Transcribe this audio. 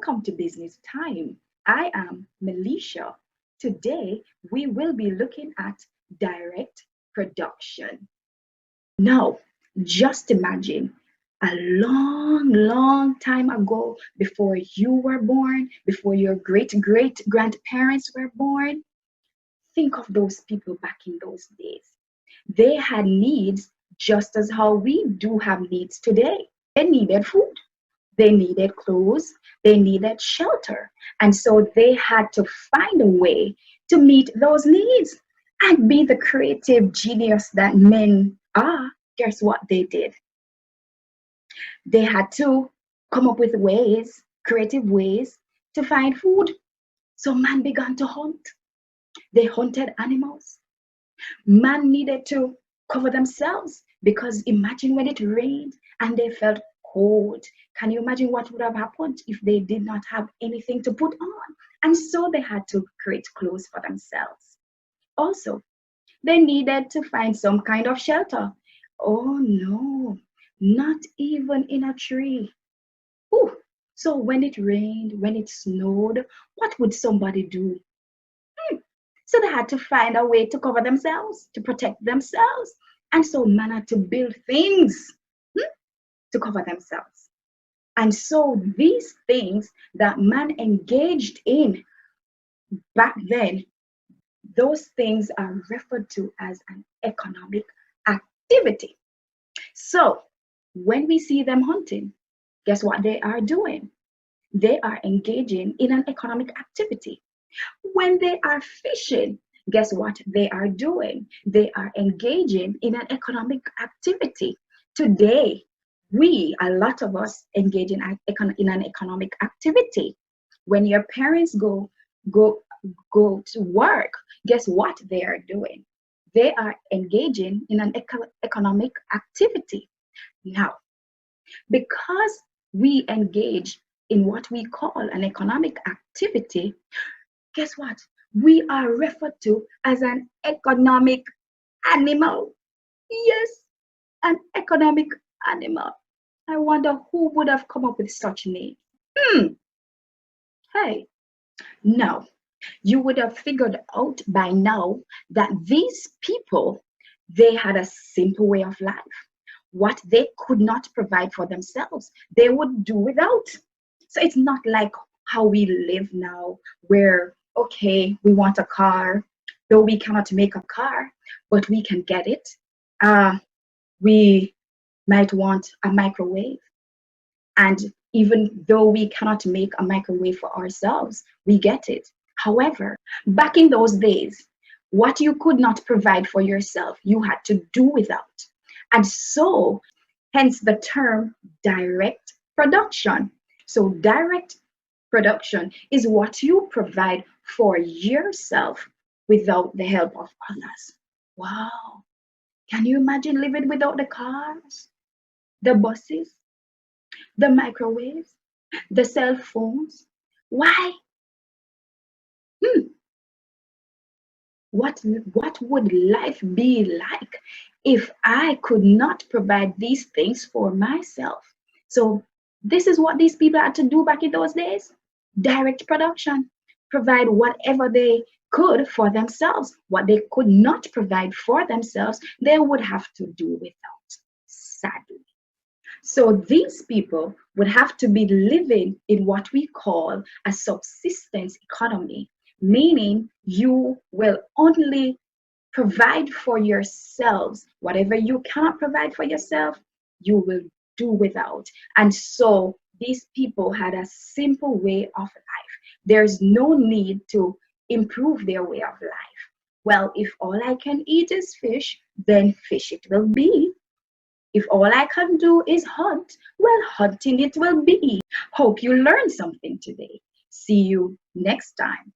Welcome to Business Time. I am Melisha. Today, we will be looking at direct production. Now, just imagine a long, long time ago, before you were born, before your great grandparents were born. Think of those people back in those days. They had needs just as how we do have needs today. They needed food. They needed clothes, they needed shelter. And so they had to find a way to meet those needs and be the creative genius that men are. Guess what they did? They had to come up with ways, creative ways to find food. So man began to hunt. They hunted animals. Man needed to cover themselves because imagine when it rained and they felt cold. Can you imagine what would have happened if they did not have anything to put on? And so they had to create clothes for themselves. Also, they needed to find some kind of shelter. Oh no, not even in a tree. Ooh. So when it rained, when it snowed, what would somebody do? So they had to find a way to cover themselves, to protect themselves. And so man had to build things to cover themselves. And so these things that man engaged in back then, those things are referred to as an economic activity. So when we see them hunting, guess what they are doing? They are engaging in an economic activity. When they are fishing, guess what they are doing? They are engaging in an economic activity. Today, a lot of us engage in an economic activity. When your parents go to work, guess what they are doing? They are engaging in an economic activity. Now, because we engage in what we call an economic activity, guess what? We are referred to as an economic animal. Yes, an economic animal. I wonder who would have come up with such a name. Hey, no, you would have figured out by now that these people, they had a simple way of life. What they could not provide for themselves, they would do without. So it's not like how we live now, where, okay, we want a car, though we cannot make a car, but we can get it. We might want a microwave. And even though we cannot make a microwave for ourselves, we get it. However, back in those days, what you could not provide for yourself, you had to do without. And so, hence the term direct production. So direct production is what you provide for yourself without the help of others. Wow. Can you imagine living without the cars, the buses, the microwaves, the cell phones? Why? What would life be like if I could not provide these things for myself? So this is what these people had to do back in those days. Direct production. Provide whatever they could for themselves. What they could not provide for themselves, they would have to do without, sadly. So these people would have to be living in what we call a subsistence economy, meaning you will only provide for yourselves. Whatever you cannot provide for yourself, you will do without. And so these people had a simple way of life. There's no need to improve their way of life. Well, if all I can eat is fish, then fish it will be. If all I can do is hunt, well, hunting it will be. Hope you learned something today. See you next time.